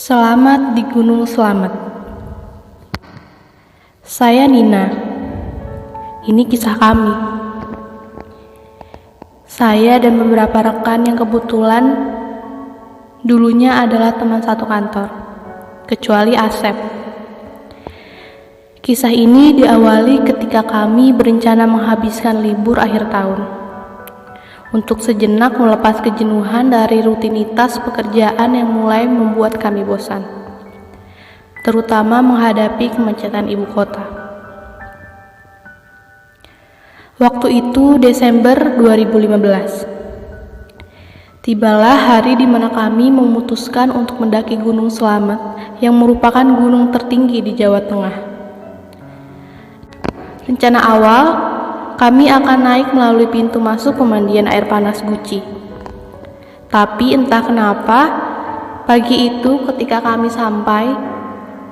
Selamat di Gunung Slamet. Saya Nina. Ini kisah kami. Saya dan beberapa rekan yang kebetulan dulunya adalah teman satu kantor, kecuali Asep. Kisah ini diawali ketika kami berencana menghabiskan libur akhir tahun untuk sejenak melepas kejenuhan dari rutinitas pekerjaan yang mulai membuat kami bosan, terutama menghadapi kemacetan ibu kota. Waktu itu Desember 2015. Tibalah hari di mana kami memutuskan untuk mendaki Gunung Slamet yang merupakan gunung tertinggi di Jawa Tengah. Rencana awal, kami akan naik melalui pintu masuk pemandian air panas Guci. Tapi entah kenapa, pagi itu ketika kami sampai,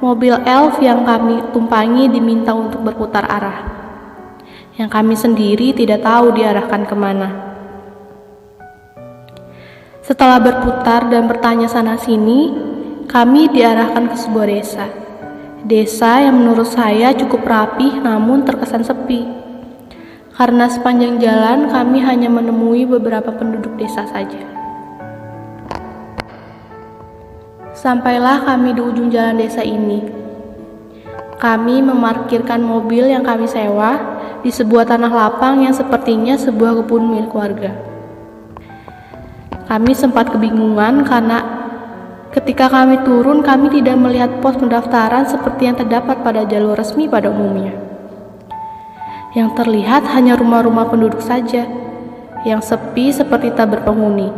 mobil elf yang kami tumpangi diminta untuk berputar arah, yang kami sendiri tidak tahu diarahkan kemana. Setelah berputar dan bertanya sana-sini, kami diarahkan ke sebuah desa yang menurut saya cukup rapih namun terkesan sepi. Karena sepanjang jalan kami hanya menemui beberapa penduduk desa saja. Sampailah kami di ujung jalan desa ini. Kami memarkirkan mobil yang kami sewa di sebuah tanah lapang yang sepertinya sebuah kebun milik warga. Kami sempat kebingungan karena ketika kami turun kami tidak melihat pos pendaftaran seperti yang terdapat pada jalur resmi pada umumnya. Yang terlihat hanya rumah-rumah penduduk saja, yang sepi seperti tak berpenghuni.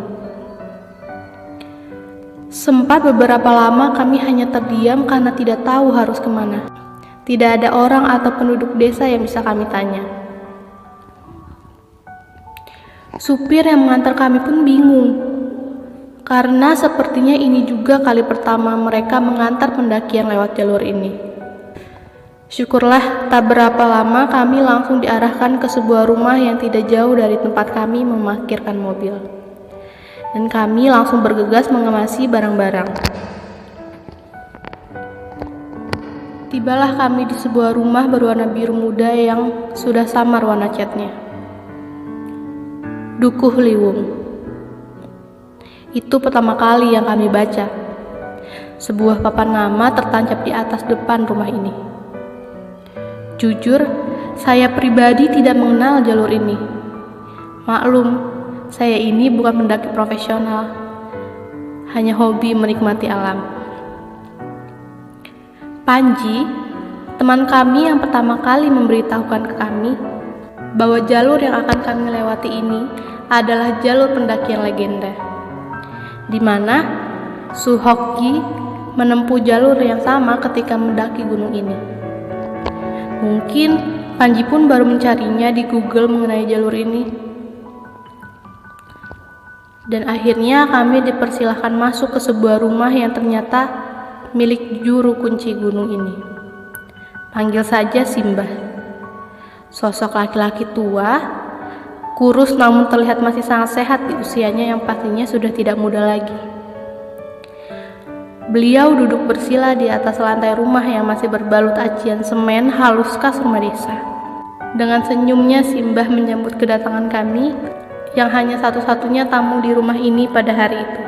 Sempat beberapa lama kami hanya terdiam karena tidak tahu harus kemana. Tidak ada orang atau penduduk desa yang bisa kami tanya. Supir yang mengantar kami pun bingung, karena sepertinya ini juga kali pertama mereka mengantar pendaki yang lewat jalur ini. Syukurlah tak berapa lama kami langsung diarahkan ke sebuah rumah yang tidak jauh dari tempat kami memarkirkan mobil. Dan kami langsung bergegas mengemasi barang-barang. Tibalah kami di sebuah rumah berwarna biru muda yang sudah samar warna catnya. Dukuh Liwung. Itu pertama kali yang kami baca. Sebuah papan nama tertancap di atas depan rumah ini. Jujur, saya pribadi tidak mengenal jalur ini. Maklum, saya ini bukan pendaki profesional, hanya hobi menikmati alam. Panji, teman kami yang pertama kali memberitahukan ke kami bahwa jalur yang akan kami lewati ini adalah jalur pendakian legenda, di mana Suhokgi menempuh jalur yang sama ketika mendaki gunung ini. Mungkin Panji pun baru mencarinya di Google mengenai jalur ini. Dan akhirnya kami dipersilahkan masuk ke sebuah rumah yang ternyata milik juru kunci gunung ini. Panggil saja Simbah. Sosok laki-laki tua, kurus namun terlihat masih sangat sehat di usianya yang pastinya sudah tidak muda lagi. Beliau duduk bersila di atas lantai rumah yang masih berbalut acian semen halus khas rumah desa. Dengan senyumnya Simbah menyambut kedatangan kami yang hanya satu-satunya tamu di rumah ini pada hari itu.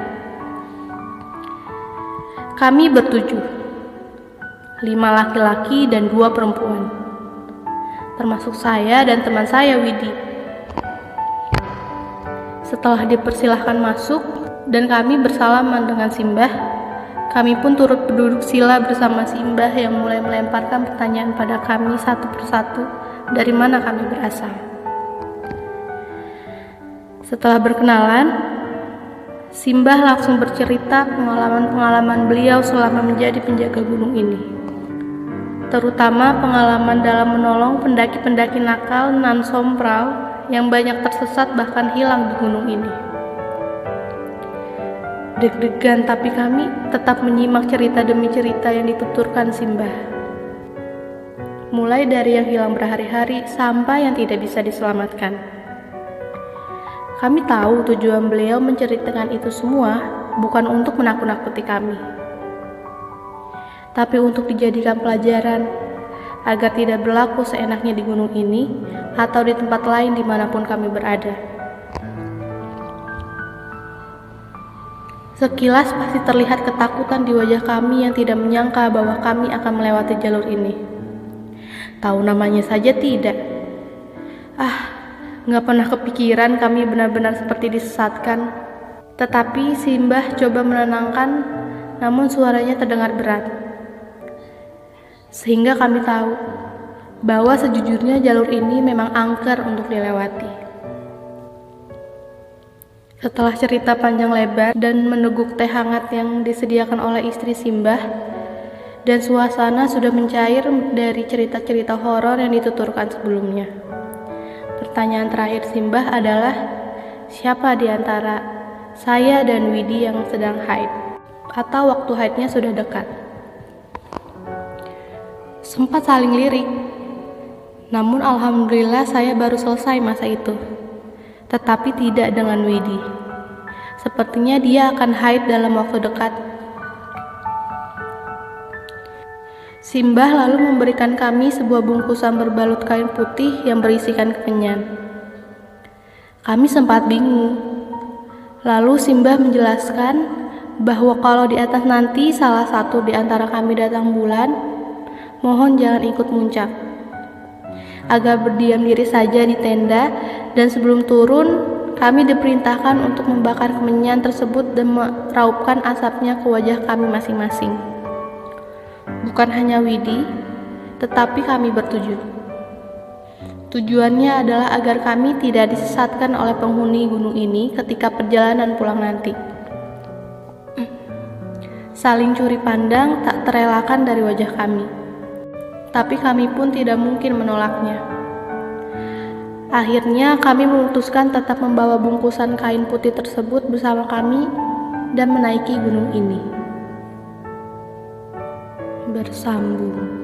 Kami bertujuh, 5 laki-laki dan 2 perempuan, termasuk saya dan teman saya Widi. Setelah dipersilahkan masuk dan kami bersalaman dengan Simbah, kami pun turut berduduk sila bersama Simbah yang mulai melemparkan pertanyaan pada kami satu persatu dari mana kami berasal. Setelah berkenalan, Simbah langsung bercerita pengalaman-pengalaman beliau selama menjadi penjaga gunung ini, terutama pengalaman dalam menolong pendaki-pendaki nakal nan sompral yang banyak tersesat bahkan hilang di gunung ini. Deg-degan tapi kami tetap menyimak cerita demi cerita yang dituturkan Simbah. Mulai dari yang hilang berhari-hari sampai yang tidak bisa diselamatkan. Kami tahu tujuan beliau menceritakan itu semua bukan untuk menakut-nakuti kami, tapi untuk dijadikan pelajaran agar tidak berlaku seenaknya di gunung ini atau di tempat lain dimanapun kami berada. Sekilas pasti terlihat ketakutan di wajah kami yang tidak menyangka bahwa kami akan melewati jalur ini. Tahu namanya saja tidak. Nggak pernah kepikiran kami benar-benar seperti disesatkan. Tetapi Simbah coba menenangkan, namun suaranya terdengar berat. Sehingga kami tahu bahwa sejujurnya jalur ini memang angker untuk dilewati. Setelah cerita panjang lebar dan meneguk teh hangat yang disediakan oleh istri Simbah, dan suasana sudah mencair dari cerita-cerita horor yang dituturkan sebelumnya. Pertanyaan terakhir Simbah adalah, siapa di antara saya dan Widi yang sedang haid? Atau waktu haidnya sudah dekat? Sempat saling lirik, namun alhamdulillah saya baru selesai masa itu. Tetapi tidak dengan Widi. Sepertinya dia akan haid dalam waktu dekat. Simbah lalu memberikan kami sebuah bungkusan berbalut kain putih yang berisikan kemenyan. Kami sempat bingung. Lalu Simbah menjelaskan bahwa kalau di atas nanti salah satu di antara kami datang bulan, mohon jangan ikut muncak. Agar berdiam diri saja di tenda, dan sebelum turun kami diperintahkan untuk membakar kemenyan tersebut dan meraupkan asapnya ke wajah kami masing-masing. Bukan hanya Widi, tetapi kami bertujuh. Tujuannya adalah agar kami tidak disesatkan oleh penghuni gunung ini ketika perjalanan pulang nanti. Saling curi pandang tak terelakkan dari wajah kami. Tapi kami pun tidak mungkin menolaknya. Akhirnya kami memutuskan tetap membawa bungkusan kain putih tersebut bersama kami dan menaiki gunung ini. Bersambung.